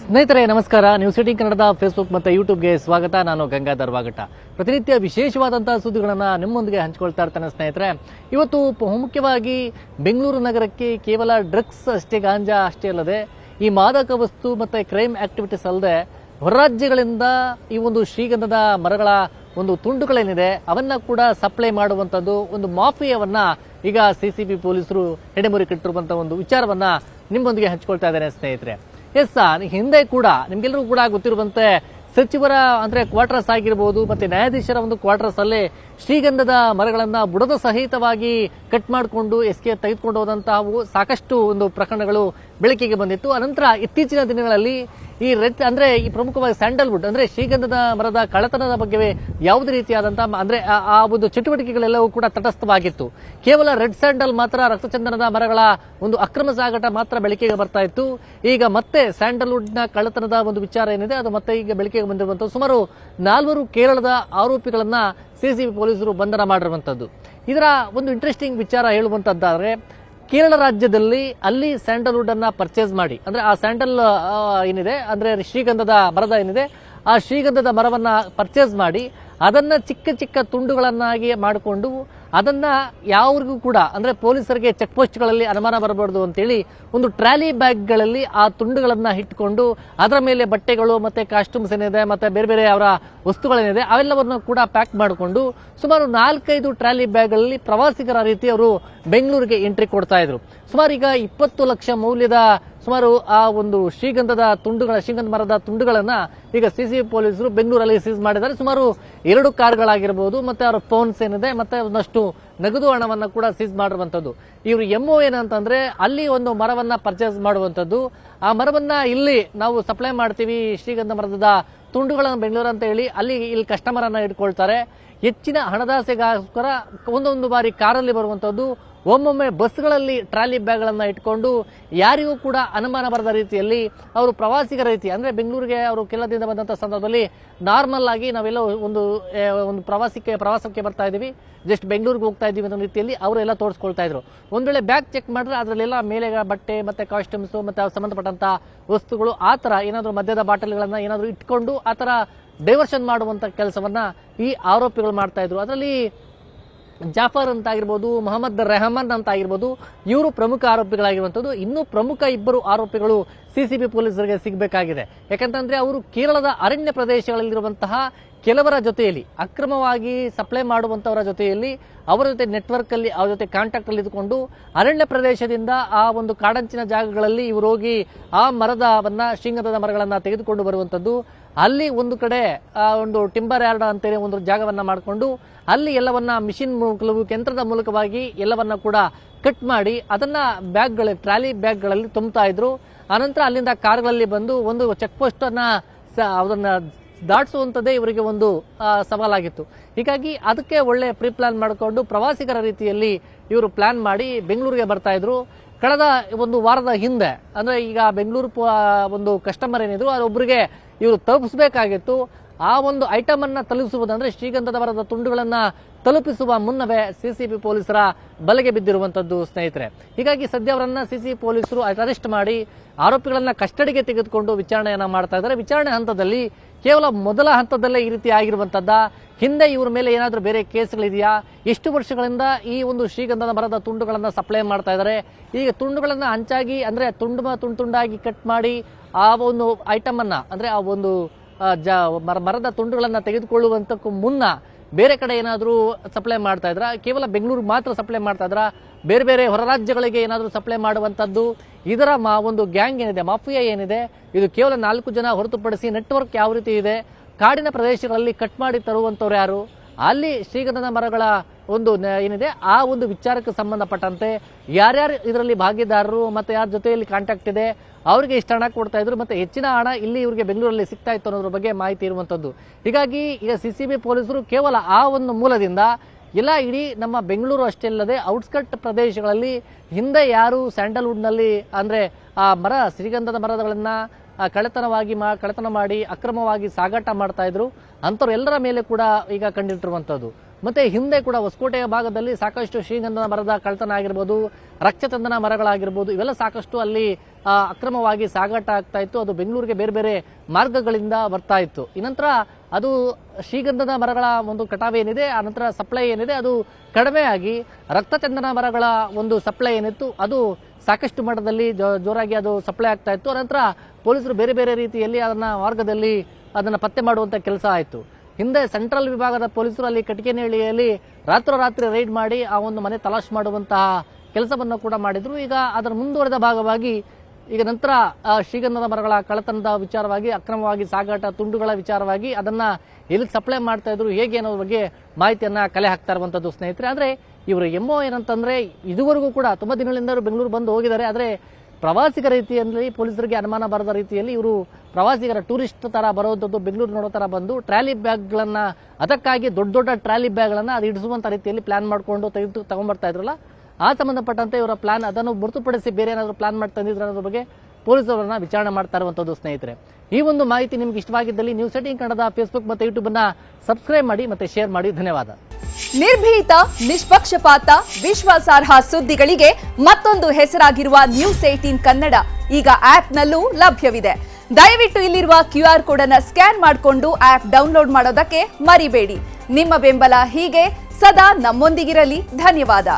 ಸ್ನೇಹಿತರೆ ನಮಸ್ಕಾರ. News eighteen ಕನ್ನಡದ ಫೇಸ್ಬುಕ್ ಮತ್ತು ಯೂಟ್ಯೂಬ್ಗೆ ಸ್ವಾಗತ. ನಾನು ಗಂಗಾಧರ್ ವಾಗಟ. ಪ್ರತಿನಿತ್ಯ ವಿಶೇಷವಾದಂತಹ ಸುದ್ದಿಗಳನ್ನು ನಿಮ್ಮೊಂದಿಗೆ ಹಂಚಿಕೊಳ್ತಾ ಇರ್ತಾನೆ. ಸ್ನೇಹಿತರೆ, ಇವತ್ತು ಬಹುಮುಖ್ಯವಾಗಿ ಬೆಂಗಳೂರು ನಗರಕ್ಕೆ ಕೇವಲ ಡ್ರಗ್ಸ್ ಅಷ್ಟೇ, ಗಾಂಜಾ ಅಷ್ಟೇ ಅಲ್ಲದೆ ಈ ಮಾದಕ ವಸ್ತು ಮತ್ತು ಕ್ರೈಮ್ ಆಕ್ಟಿವಿಟೀಸ್ ಅಲ್ಲದೆ ಹೊರರಾಜ್ಯಗಳಿಂದ ಈ ಒಂದು ಶ್ರೀಗಂಧದ ಮರಗಳ ಒಂದು ತುಂಡುಗಳೇನಿದೆ ಅವನ್ನ ಕೂಡ ಸಪ್ಲೈ ಮಾಡುವಂಥದ್ದು ಒಂದು ಮಾಫಿಯಾವನ್ನ ಈಗ ಸಿಸಿಬಿ ಪೊಲೀಸರು ಎಡೆಮುರಿ ಕಟ್ಟಿರುವಂತಹ ಒಂದು ವಿಚಾರವನ್ನ ನಿಮ್ಮೊಂದಿಗೆ ಹಂಚಿಕೊಳ್ತಾ ಇದ್ದೇನೆ ಸ್ನೇಹಿತರೆ. ಎಸ್, ಹಿಂದೆ ಕೂಡ ನಿಮ್ಗೆಲ್ಲರೂ ಕೂಡ ಗೊತ್ತಿರುವಂತೆ ಸಚಿವರ ಅಂದ್ರೆ ಕ್ವಾರ್ಟರ್ಸ್ ಆಗಿರ್ಬೋದು ಮತ್ತೆ ನ್ಯಾಯಾಧೀಶರ ಒಂದು ಕ್ವಾರ್ಟರ್ಸ್ ಅಲ್ಲಿ ಶ್ರೀಗಂಧದ ಮರಗಳನ್ನ ಬುಡದ ಸಹಿತವಾಗಿ ಕಟ್ ಮಾಡಿಕೊಂಡು ಎಸ್ಕೆ ತೆಗೆದುಕೊಂಡು ಹೋದಂತಹ ಸಾಕಷ್ಟು ಒಂದು ಪ್ರಕರಣಗಳು ಬೆಳಕಿಗೆ ಬಂದಿತ್ತು. ಅನಂತರ ಇತ್ತೀಚಿನ ದಿನಗಳಲ್ಲಿ ಈ ಅಂದ್ರೆ ಈ ಪ್ರಮುಖವಾಗಿ ಸ್ಯಾಂಡಲ್ವುಡ್ ಅಂದ್ರೆ ಶ್ರೀಗಂಧದ ಮರದ ಕಳ್ಳತನದ ಬಗ್ಗೆ ಯಾವುದೇ ರೀತಿಯಾದಂತಹ ಅಂದ್ರೆ ಆ ಒಂದು ಚಟುವಟಿಕೆಗಳೆಲ್ಲವೂ ಕೂಡ ತಟಸ್ಥವಾಗಿತ್ತು. ಕೇವಲ ರೆಡ್ ಸ್ಯಾಂಡಲ್ ಮಾತ್ರ, ರಕ್ತಚಂದನದ ಮರಗಳ ಒಂದು ಅಕ್ರಮ ಸಾಗಾಟ ಮಾತ್ರ ಬೆಳಕಿಗೆ ಬರ್ತಾ ಇತ್ತು. ಈಗ ಮತ್ತೆ ಸ್ಯಾಂಡಲ್ವುಡ್ ನ ಕಳ್ಳತನದ ಒಂದು ವಿಚಾರ ಏನಿದೆ ಅದು ಮತ್ತೆ ಈಗ ಬೆಳಕಿಗೆ ಬಂದಿರುವಂತಹ ಸುಮಾರು 4 ಕೇರಳದ ಆರೋಪಿಗಳನ್ನ ಸಿಸಿಬಿ ಪೊಲೀಸರು ಬಂಧನ ಮಾಡಿರುವಂತದ್ದು. ಇದರ ಒಂದು ಇಂಟ್ರೆಸ್ಟಿಂಗ್ ವಿಚಾರ ಹೇಳುವಂತದ್ದಾದ್ರೆ, ಕೇರಳ ರಾಜ್ಯದಲ್ಲಿ ಅಲ್ಲಿ ಸ್ಯಾಂಡಲ್ವುಡ್ ಅನ್ನ ಪರ್ಚೇಸ್ ಮಾಡಿ ಅಂದ್ರೆ ಆ ಸ್ಯಾಂಡಲ್ ಏನಿದೆ ಅಂದ್ರೆ ಶ್ರೀಗಂಧದ ಮರದ ಏನಿದೆ ಆ ಶ್ರೀಗಂಧದ ಮರವನ್ನ ಪರ್ಚೇಸ್ ಮಾಡಿ ಅದನ್ನ ಚಿಕ್ಕ ಚಿಕ್ಕ ತುಂಡುಗಳನ್ನಾಗಿ ಮಾಡಿಕೊಂಡು ಅದನ್ನ ಯಾವ್ರಿಗೂ ಕೂಡ ಅಂದ್ರೆ ಪೊಲೀಸರಿಗೆ ಚೆಕ್ ಪೋಸ್ಟ್ಗಳಲ್ಲಿ ಅನುಮಾನ ಬರಬಾರ್ದು ಅಂತೇಳಿ ಒಂದು ಟ್ರಾಲಿ ಬ್ಯಾಗ್ಗಳಲ್ಲಿ ಆ ತುಂಡುಗಳನ್ನ ಇಟ್ಕೊಂಡು ಅದರ ಮೇಲೆ ಬಟ್ಟೆಗಳು ಮತ್ತೆ ಕಾಸ್ಟ್ಯೂಮ್ಸ್ ಏನಿದೆ ಮತ್ತೆ ಬೇರೆ ಬೇರೆ ಅವರ ವಸ್ತುಗಳೇನಿದೆ ಅವೆಲ್ಲವನ್ನು ಕೂಡ ಪ್ಯಾಕ್ ಮಾಡಿಕೊಂಡು ಸುಮಾರು 4-5 ಟ್ರಾಲಿ ಬ್ಯಾಗ್ಗಳಲ್ಲಿ ಪ್ರವಾಸಿಗರ ರೀತಿ ಅವರು ಬೆಂಗಳೂರಿಗೆ ಎಂಟ್ರಿ ಕೊಡ್ತಾ ಇದ್ರು. ಸುಮಾರು ಈಗ 20 ಲಕ್ಷ ಮೌಲ್ಯದ ಸುಮಾರು ಆ ಒಂದು ಶ್ರೀಗಂಧ ಮರದ ತುಂಡುಗಳನ್ನ ಈಗ ಸಿಸಿಬಿ ಪೊಲೀಸರು ಬೆಂಗಳೂರಲ್ಲಿ ಸೀಸ್ ಮಾಡಿದ್ದಾರೆ. ಸುಮಾರು 2 ಕಾರ್ಗಳಾಗಿರ್ಬೋದು ಮತ್ತೆ ಅವರ ಫೋನ್ಸ್ ಏನಿದೆ ಮತ್ತೆ ಒಂದಷ್ಟು ನಗದು ಹಣವನ್ನ ಕೂಡ ಸೀಸ್ ಮಾಡಿರುವಂತದ್ದು. ಇವರು MO ಏನಂತಂದ್ರೆ ಅಲ್ಲಿ ಒಂದು ಮರವನ್ನ ಪರ್ಚೇಸ್ ಮಾಡುವಂತದ್ದು, ಆ ಮರವನ್ನ ಇಲ್ಲಿ ನಾವು ಸಪ್ಲೈ ಮಾಡ್ತೀವಿ ಶ್ರೀಗಂಧ ಮರದ ತುಂಡುಗಳನ್ನ ಬೆಂಗಳೂರು ಅಂತ ಹೇಳಿ ಇಲ್ಲಿ ಕಸ್ಟಮರ್ ಅನ್ನ ಇಟ್ಕೊಳ್ತಾರೆ. ಹೆಚ್ಚಿನ ಹಣದಾಸೆಗೋಸ್ಕರ ಒಂದೊಂದು ಬಾರಿ ಕಾರಲ್ಲಿ ಬರುವಂತದ್ದು, ಒಮ್ಮೊಮ್ಮೆ ಬಸ್ಗಳಲ್ಲಿ ಟ್ರಾಲಿ ಬ್ಯಾಗ್ಗಳನ್ನ ಇಟ್ಕೊಂಡು ಯಾರಿಗೂ ಕೂಡ ಅನುಮಾನ ಬರದ ರೀತಿಯಲ್ಲಿ ಅವರು ಪ್ರವಾಸಿಗರ ರೀತಿ ಅಂದ್ರೆ ಬೆಂಗಳೂರಿಗೆ ಅವರು ಕೆಲದಿಂದ ಬಂದಂತ ಸಂದರ್ಭದಲ್ಲಿ ನಾರ್ಮಲ್ ಆಗಿ ನಾವೆಲ್ಲ ಒಂದು ಪ್ರವಾಸಕ್ಕೆ ಬರ್ತಾ ಇದೀವಿ, ಜಸ್ಟ್ ಬೆಂಗಳೂರಿಗೆ ಹೋಗ್ತಾ ಇದೀವಿ ಅನ್ನೋ ರೀತಿಯಲ್ಲಿ ಅವರೆಲ್ಲ ತೋರಿಸ್ಕೊಳ್ತಾ ಇದ್ರು. ಒಂದ್ ವೇಳೆ ಬ್ಯಾಗ್ ಚೆಕ್ ಮಾಡಿದ್ರೆ ಅದರಲ್ಲೆಲ್ಲ ಮೇಲೆ ಬಟ್ಟೆ ಮತ್ತೆ ಕಾಸ್ಟ್ಯೂಮ್ಸ್ ಮತ್ತೆ ಸಂಬಂಧಪಟ್ಟಂತ ವಸ್ತುಗಳು ಆತರ ಏನಾದ್ರು ಮದ್ಯದ ಬಾಟಲ್ಗಳನ್ನ ಏನಾದ್ರು ಇಟ್ಕೊಂಡು ಆತರ ಡೈವರ್ಷನ್ ಮಾಡುವಂತ ಕೆಲಸವನ್ನ ಈ ಆರೋಪಿಗಳು ಮಾಡ್ತಾ ಇದ್ರು. ಅದರಲ್ಲಿ ಜಾಫರ್ ಅಂತ ಆಗಿರ್ಬೋದು, ಮೊಹಮ್ಮದ್ ರೆಹಮಾನ್ ಅಂತ ಆಗಿರ್ಬೋದು, ಇವರು ಪ್ರಮುಖ ಆರೋಪಿಗಳಾಗಿರುವಂತದ್ದು. ಇನ್ನೂ ಪ್ರಮುಖ 2 ಆರೋಪಿಗಳು ಸಿಸಿಬಿ ಪೊಲೀಸರಿಗೆ ಸಿಗಬೇಕಾಗಿದೆ. ಯಾಕಂತಂದ್ರೆ ಅವರು ಕೇರಳದ ಅರಣ್ಯ ಪ್ರದೇಶಗಳಲ್ಲಿರುವಂತಹ ಕೆಲವರ ಜೊತೆಯಲ್ಲಿ ಅಕ್ರಮವಾಗಿ ಸಪ್ಲೈ ಮಾಡುವಂತವರ ಜೊತೆಯಲ್ಲಿ ಅವರ ಜೊತೆ ನೆಟ್ವರ್ಕ್ ಅಲ್ಲಿ ಅವರ ಜೊತೆ ಕಾಂಟ್ಯಾಕ್ಟ್ ಅಲ್ಲಿ ಇದ್ದುಕೊಂಡು ಅರಣ್ಯ ಪ್ರದೇಶದಿಂದ ಆ ಒಂದು ಕಾಡಂಚಿನ ಜಾಗಗಳಲ್ಲಿ ಇವರು ಹೋಗಿ ಆ ಶ್ರೀಗಂಧದ ಮರಗಳನ್ನ ತೆಗೆದುಕೊಂಡು ಬರುವಂತದ್ದು. ಅಲ್ಲಿ ಒಂದು ಕಡೆ ಒಂದು ಟಿಂಬರ್ ಯಾರ್ಡ್ ಅಂತೇಳಿ ಒಂದು ಜಾಗವನ್ನ ಮಾಡಿಕೊಂಡು ಅಲ್ಲಿ ಎಲ್ಲವನ್ನ ಮಿಷಿನ್ ಯಂತ್ರದ ಮೂಲಕವಾಗಿ ಎಲ್ಲವನ್ನ ಕೂಡ ಕಟ್ ಮಾಡಿ ಅದನ್ನ ಟ್ರಾಲಿ ಬ್ಯಾಗ್ಗಳಲ್ಲಿ ತುಂಬುತ್ತಾ ಇದ್ರು. ಅನಂತರ ಅಲ್ಲಿಂದ ಕಾರ್ಗಳಲ್ಲಿ ಬಂದು ಒಂದು ಚೆಕ್ ಪೋಸ್ಟ್ ಅದನ್ನ ದಾಟಿಸುವಂತದ್ದೇ ಇವರಿಗೆ ಒಂದು ಸವಾಲಾಗಿತ್ತು. ಹೀಗಾಗಿ ಅದಕ್ಕೆ ಒಳ್ಳೆ ಪ್ರೀ ಪ್ಲಾನ್ ಮಾಡಿಕೊಂಡು ಪ್ರವಾಸಿಗರ ರೀತಿಯಲ್ಲಿ ಇವರು ಪ್ಲಾನ್ ಮಾಡಿ ಬೆಂಗಳೂರಿಗೆ ಬರ್ತಾ ಇದ್ರು. ಕಳೆದ ಒಂದು ವಾರದ ಹಿಂದೆ ಅಂದ್ರೆ ಈಗ ಬೆಂಗಳೂರು ಒಂದು ಕಸ್ಟಮರ್ ಏನಿದ್ರು ಅದೊಬ್ಬರಿಗೆ ಇವರು ತಲುಪಿಸಬೇಕಾಗಿತ್ತು. ಆ ಒಂದು ಐಟಮ್ ಅನ್ನ ತಲುಪಿಸುವುದಂದ್ರೆ ಶ್ರೀಗಂಧದ ಮರದ ತುಂಡುಗಳನ್ನ ತಲುಪಿಸುವ ಮುನ್ನವೇ ಸಿಸಿಬಿ ಪೊಲೀಸರ ಬಲೆಗೆ ಬಿದ್ದಿರುವಂತದ್ದು ಸ್ನೇಹಿತರೆ. ಹೀಗಾಗಿ ಸದ್ಯ ಅವರನ್ನ ಸಿಸಿಬಿ ಪೊಲೀಸರು ಅರೆಸ್ಟ್ ಮಾಡಿ ಆರೋಪಿಗಳನ್ನ ಕಸ್ಟಡಿಗೆ ತೆಗೆದುಕೊಂಡು ವಿಚಾರಣೆಯನ್ನ ಮಾಡ್ತಾ ಇದ್ದಾರೆ. ವಿಚಾರಣೆ ಹಂತದಲ್ಲಿ ಕೇವಲ ಮೊದಲ ಹಂತದಲ್ಲೇ ಈ ರೀತಿ ಆಗಿರುವಂತದ್ದ, ಹಿಂದೆ ಇವ್ರ ಮೇಲೆ ಏನಾದ್ರೂ ಬೇರೆ ಕೇಸ್ಗಳಿದೆಯಾ, ಎಷ್ಟು ವರ್ಷಗಳಿಂದ ಈ ಒಂದು ಶ್ರೀಗಂಧದ ಮರದ ತುಂಡುಗಳನ್ನ ಸಪ್ಲೈ ಮಾಡ್ತಾ ಇದ್ದಾರೆ, ಈಗ ತುಂಡುಗಳನ್ನ ಹಂಚಾಗಿ ಅಂದ್ರೆ ತುಂಡಾಗಿ ಕಟ್ ಮಾಡಿ ಆ ಒಂದು ಐಟಮ್ ಅನ್ನ ಅಂದ್ರೆ ಆ ಒಂದು ಮರದ ತುಂಡುಗಳನ್ನ ತೆಗೆದುಕೊಳ್ಳುವಂತಕ್ಕೂ ಮುನ್ನ ಬೇರೆ ಕಡೆ ಏನಾದರೂ ಸಪ್ಲೈ ಮಾಡ್ತಾ ಇದ್ರ, ಕೇವಲ ಬೆಂಗಳೂರು ಮಾತ್ರ ಸಪ್ಲೈ ಮಾಡ್ತಾ ಇದ್ರ, ಬೇರೆ ಬೇರೆ ಹೊರ ರಾಜ್ಯಗಳಿಗೆ ಏನಾದರೂ ಸಪ್ಲೈ ಮಾಡುವಂತದ್ದು. ಇದರ ಒಂದು ಗ್ಯಾಂಗ್ ಏನಿದೆ, ಮಾಫಿಯಾ ಏನಿದೆ, ಇದು ಕೇವಲ 4 ಜನ ಹೊರತುಪಡಿಸಿ ನೆಟ್ವರ್ಕ್ ಯಾವ ರೀತಿ ಇದೆ, ಕಾಡಿನ ಪ್ರದೇಶಗಳಲ್ಲಿ ಕಟ್ ಮಾಡಿ ತರುವಂತವ್ರು ಯಾರು, ಅಲ್ಲಿ ಶ್ರೀಗಂಧದ ಮರಗಳ ಒಂದು ಏನಿದೆ ಆ ಒಂದು ವಿಚಾರಕ್ಕೆ ಸಂಬಂಧಪಟ್ಟಂತೆ ಯಾರ್ಯಾರು ಇದರಲ್ಲಿ ಭಾಗಿದಾರರು ಮತ್ತೆ ಯಾರ ಜೊತೆಯಲ್ಲಿ ಕಾಂಟ್ಯಾಕ್ಟ್ ಇದೆ ಅವರಿಗೆ ಇಷ್ಟು ಹಣ ಕೊಡ್ತಾ ಇದ್ರು ಮತ್ತೆ ಹೆಚ್ಚಿನ ಹಣ ಇಲ್ಲಿ ಇವರಿಗೆ ಬೆಂಗಳೂರಲ್ಲಿ ಸಿಗ್ತಾ ಇತ್ತು ಅನ್ನೋದ್ರ ಬಗ್ಗೆ ಮಾಹಿತಿ ಇರುವಂತದ್ದು. ಹೀಗಾಗಿ ಈಗ ಸಿಸಿಬಿ ಪೊಲೀಸರು ಕೇವಲ ಆ ಒಂದು ಮೂಲದಿಂದ ಎಲ್ಲ ಇಡೀ ನಮ್ಮ ಬೆಂಗಳೂರು ಅಷ್ಟೇ ಅಲ್ಲದೆ ಔಟ್ಸ್ಕಟ್ ಪ್ರದೇಶಗಳಲ್ಲಿ ಹಿಂದೆ ಯಾರು ಸ್ಯಾಂಡಲ್ವುಡ್ ನಲ್ಲಿ ಅಂದ್ರೆ ಆ ಶ್ರೀಗಂಧದ ಮರಗಳನ್ನ ಕಳ್ಳತನ ಮಾಡಿ ಅಕ್ರಮವಾಗಿ ಸಾಗಾಟ ಮಾಡ್ತಾ ಇದ್ರು ಅಂತವ್ರು ಎಲ್ಲರ ಮೇಲೆ ಕೂಡ ಈಗ ಕಂಡಿಟ್ಟಿರುವಂತದ್ದು. ಮತ್ತೆ ಹಿಂದೆ ಕೂಡ ಹೊಸಕೋಟೆಯ ಭಾಗದಲ್ಲಿ ಸಾಕಷ್ಟು ಶ್ರೀಗಂಧದ ಮರದ ಕಳ್ತನ ಆಗಿರ್ಬೋದು, ರಕ್ತಚಂದನ ಮರಗಳಾಗಿರ್ಬೋದು, ಇವೆಲ್ಲ ಸಾಕಷ್ಟು ಅಲ್ಲಿ ಅಕ್ರಮವಾಗಿ ಸಾಗಾಟ ಆಗ್ತಾ ಇತ್ತು. ಅದು ಬೆಂಗಳೂರಿಗೆ ಬೇರೆ ಬೇರೆ ಮಾರ್ಗಗಳಿಂದ ಬರ್ತಾ ಇತ್ತು. ಈ ನಂತರ ಅದು ಶ್ರೀಗಂಧದ ಮರಗಳ ಒಂದು ಕಟಾವು ಏನಿದೆ, ಆ ನಂತರ ಸಪ್ಲೈ ಏನಿದೆ ಅದು ಕಡಿಮೆ ಆಗಿ ರಕ್ತಚಂದನ ಮರಗಳ ಒಂದು ಸಪ್ಲೈ ಏನಿತ್ತು ಅದು ಸಾಕಷ್ಟು ಮಟ್ಟದಲ್ಲಿ ಜೋರಾಗಿ ಅದು ಸಪ್ಲೈ ಆಗ್ತಾ ಇತ್ತು. ಅನಂತರ ಪೊಲೀಸರು ಬೇರೆ ಬೇರೆ ರೀತಿಯಲ್ಲಿ ಅದನ್ನ ಮಾರ್ಗದಲ್ಲಿ ಅದನ್ನು ಪತ್ತೆ ಮಾಡುವಂಥ ಕೆಲಸ ಆಯಿತು. ಹಿಂದೆ ಸೆಂಟ್ರಲ್ ವಿಭಾಗದ ಪೊಲೀಸರು ಅಲ್ಲಿ ಕಟಿಕೇನಹಳ್ಳಿಯಲ್ಲಿ ರಾತ್ರೋರಾತ್ರಿ ರೈಡ್ ಮಾಡಿ ಆ ಒಂದು ಮನೆ ತಲಾಶ್ ಮಾಡುವಂತಹ ಕೆಲಸವನ್ನು ಕೂಡ ಮಾಡಿದ್ರು. ಈಗ ಅದರ ಮುಂದುವರೆದ ಭಾಗವಾಗಿ ಈಗ ನಂತರ ಶ್ರೀಗಂಧದ ಮರಗಳ ಕಳ್ಳತನದ ವಿಚಾರವಾಗಿ, ಅಕ್ರಮವಾಗಿ ಸಾಗಾಟ ತುಂಡುಗಳ ವಿಚಾರವಾಗಿ ಅದನ್ನ ಎಲ್ಲಿಗೆ ಸಪ್ಲೈ ಮಾಡ್ತಾ ಇದ್ರು, ಹೇಗೆ ಅನ್ನೋದ್ರ ಬಗ್ಗೆ ಮಾಹಿತಿಯನ್ನ ಕಲೆ ಹಾಕ್ತಾ ಇರುವಂತದ್ದು ಸ್ನೇಹಿತರೆ. ಆದ್ರೆ ಇವರ ಎಮ್ಮೋ ಏನಂತಂದ್ರೆ ಇದುವರೆಗೂ ಕೂಡ ತುಂಬಾ ದಿನಗಳಿಂದ ಬೆಂಗಳೂರು ಬಂದು ಹೋಗಿದ್ದಾರೆ. ಆದ್ರೆ ಪ್ರವಾಸಿಗರ ರೀತಿಯಲ್ಲಿ ಪೊಲೀಸರಿಗೆ ಅನುಮಾನ ಬರದ ರೀತಿಯಲ್ಲಿ ಇವರು ಪ್ರವಾಸಿಗರ ಟೂರಿಸ್ಟ್ ತರ ಬರುವಂತದ್ದು, ಬೆಂಗಳೂರು ನೋಡೋ ತರ ಬಂದು ಟ್ರಾಲಿ ಬ್ಯಾಗ್ಗಳನ್ನ, ಅದಕ್ಕಾಗಿ ದೊಡ್ಡ ದೊಡ್ಡ ಟ್ರಾಲಿ ಬ್ಯಾಗ್ಗಳನ್ನ ಅದು ಇಡಿಸುವಂತ ರೀತಿಯಲ್ಲಿ ಪ್ಲಾನ್ ಮಾಡ್ಕೊಂಡು ತಗೊಂಡ್ಬರ್ತಾ ಇದ್ರಲ್ಲ, ಆ ಸಂಬಂಧಪಟ್ಟಂತೆ ಇವರ ಪ್ಲಾನ್ ಅದನ್ನು ಹೊರತುಪಡಿಸಿ ಬೇರೆ ಏನಾದರೂ ಪ್ಲಾನ್ ಮಾಡಿ ತಂದಿದ್ರ ಅನ್ನೋದ್ರ ಬಗ್ಗೆ ಪೊಲೀಸರನ್ನ ವಿಚಾರಣೆ ಮಾಡ್ತಾ ಇರುವಂತದ್ದು ಸ್ನೇಹಿತರೆ. ಈ ಒಂದು ಮಾಹಿತಿ ನಿಮ್ಗೆ ಇಷ್ಟವಾಗಿದ್ದಲ್ಲಿ ನ್ಯೂಸ್ 18 ಕನ್ನಡದ ಫೇಸ್ಬುಕ್ ಮತ್ತು ಯೂಟ್ಯೂಬ್ ಅನ್ನ ಸಬ್ಸ್ಕ್ರೈಬ್ ಮಾಡಿ ಮತ್ತೆ ಶೇರ್ ಮಾಡಿ. ಧನ್ಯವಾದ. ನಿರ್ಭೀತ, ನಿಷ್ಪಕ್ಷಪಾತ, ವಿಶ್ವಾಸಾರ್ಹ ಸುದ್ದಿಗಳಿಗೆ ಮತ್ತೊಂದು ಹೆಸರಾಗಿರುವ ನ್ಯೂಸ್ 18 ಕನ್ನಡ ಈಗ ಆಪ್ನಲ್ಲೂ ಲಭ್ಯವಿದೆ. ದಯವಿಟ್ಟು ಇಲ್ಲಿರುವ QR ಕೋಡ್ ಅನ್ನು ಸ್ಕ್ಯಾನ್ ಮಾಡಿಕೊಂಡು ಆಪ್ ಡೌನ್ಲೋಡ್ ಮಾಡೋದಕ್ಕೆ ಮರಿಬೇಡಿ. ನಿಮ್ಮ ಬೆಂಬಲ ಹೀಗೆ ಸದಾ ನಮ್ಮೊಂದಿಗಿರಲಿ. ಧನ್ಯವಾದ.